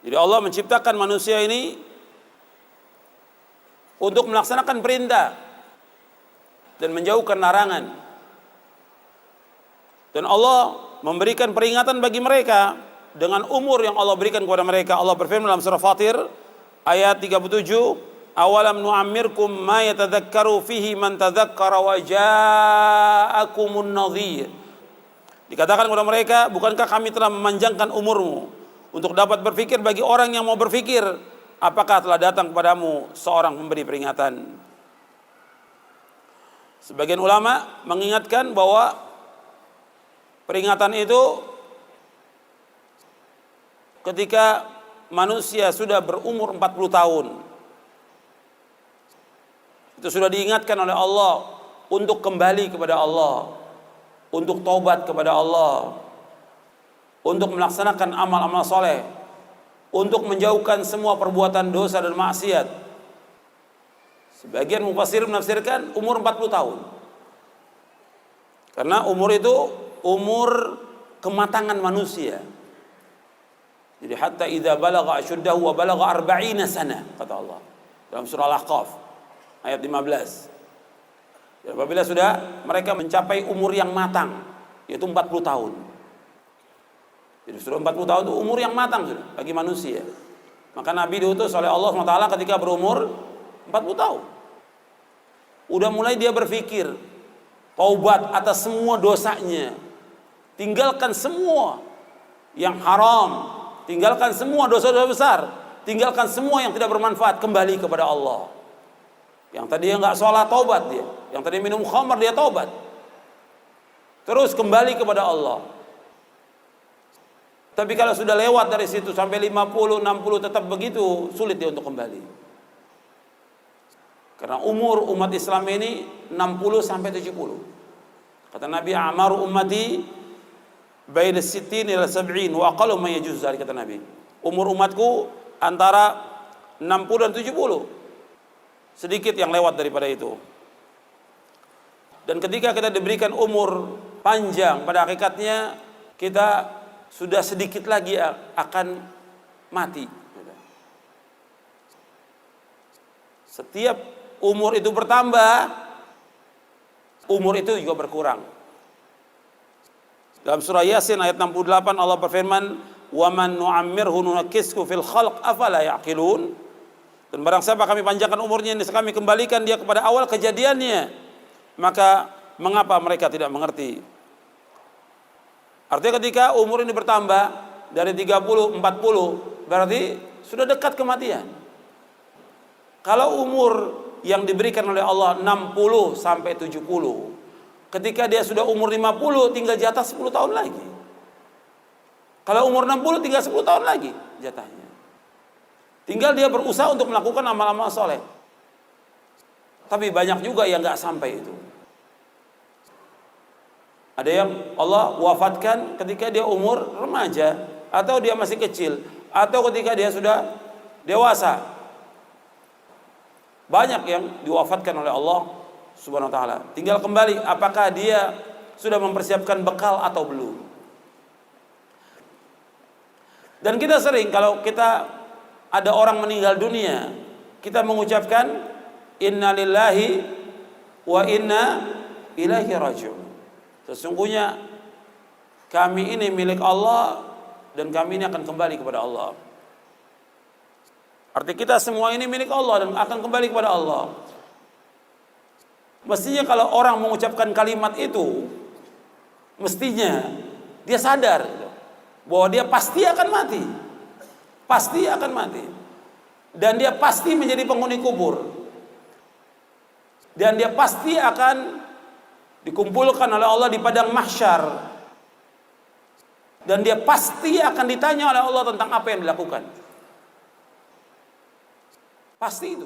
Jadi Allah menciptakan manusia ini untuk melaksanakan perintah dan menjauhkan larangan. Dan Allah memberikan peringatan bagi mereka dengan umur yang Allah berikan kepada mereka. Allah berfirman dalam surah Fatir ayat 37, awalam nu'ammirkum ma yatadzakkaru fihi man tadzakkara wa ja'akumun nadhir. Dikatakan kepada mereka, bukankah kami telah memanjangkan umurmu untuk dapat berfikir bagi orang yang mau berfikir? Apakah telah datang kepadamu seorang pemberi peringatan? Sebagian ulama mengingatkan bahwa peringatan itu ketika manusia sudah berumur 40 tahun. Itu sudah diingatkan oleh Allah untuk kembali kepada Allah, untuk taubat kepada Allah, untuk melaksanakan amal-amal soleh, untuk menjauhkan semua perbuatan dosa dan maksiat. Sebagian mufassir menafsirkan umur 40 tahun. Karena umur itu umur kematangan manusia. Jadi hatta idza balagha ashuddahu wa balagha 40 sana, kata Allah dalam surah Al-Ahqaf ayat 15. Jadi apabila sudah mereka mencapai umur yang matang, yaitu 40 tahun. Jadi sudah 40 tahun itu umur yang matang sudah bagi manusia. Maka Nabi diutus oleh Allah SWT ketika berumur 40 tahun. Udah mulai dia berpikir taubat atas semua dosanya, tinggalkan semua yang haram, tinggalkan semua dosa-dosa besar, tinggalkan semua yang tidak bermanfaat, kembali kepada Allah. Yang tadi nggak sholat, taubat dia. Yang tadi minum khamar, dia taubat. Terus kembali kepada Allah. Tapi kalau sudah lewat dari situ sampai 50, 60 tetap begitu, sulit dia untuk kembali. Karena umur umat Islam ini 60 sampai 70. Kata Nabi, amaru ummati baina sittin ila sab'in wa aqallu ma yajuz, kata Nabi. Umur umatku antara 60 dan 70. Sedikit yang lewat daripada itu. Dan ketika kita diberikan umur panjang, pada hakikatnya kita sudah sedikit lagi akan mati. Setiap umur itu bertambah, umur itu juga berkurang. Dalam surah Yasin ayat 68 Allah berfirman, "Wa man nu'ammirhu nunakkishu fil khalq afala ya'qilun." Dan barang siapa kami panjangkan umurnya, kami kembalikan dia kepada awal kejadiannya, maka mengapa mereka tidak mengerti? Artinya ketika umur ini bertambah dari 30, 40, berarti sudah dekat kematian. Kalau umur yang diberikan oleh Allah 60 sampai 70, ketika dia sudah umur 50, tinggal jatah 10 tahun lagi. Kalau umur 60, tinggal 10 tahun lagi jatahnya. Tinggal dia berusaha untuk melakukan amal-amal soleh. Tapi banyak juga yang nggak sampai itu. Ada yang Allah wafatkan ketika dia umur remaja, atau dia masih kecil, atau ketika dia sudah dewasa. Banyak yang diwafatkan oleh Allah Subhanahu wa taala. Tinggal kembali apakah dia sudah mempersiapkan bekal atau belum. Dan kita sering kalau kita ada orang meninggal dunia, kita mengucapkan inna lillahi wa inna ilaihi raji'un. Sesungguhnya kami ini milik Allah dan kami ini akan kembali kepada Allah. Arti kita semua ini milik Allah dan akan kembali kepada Allah. Mestinya kalau orang mengucapkan kalimat itu, mestinya dia sadar bahwa dia pasti akan mati. Pasti akan mati. Dan dia pasti menjadi penghuni kubur. Dan dia pasti akan dikumpulkan oleh Allah di padang mahsyar, dan dia pasti akan ditanya oleh Allah tentang apa yang dilakukan. Pasti itu.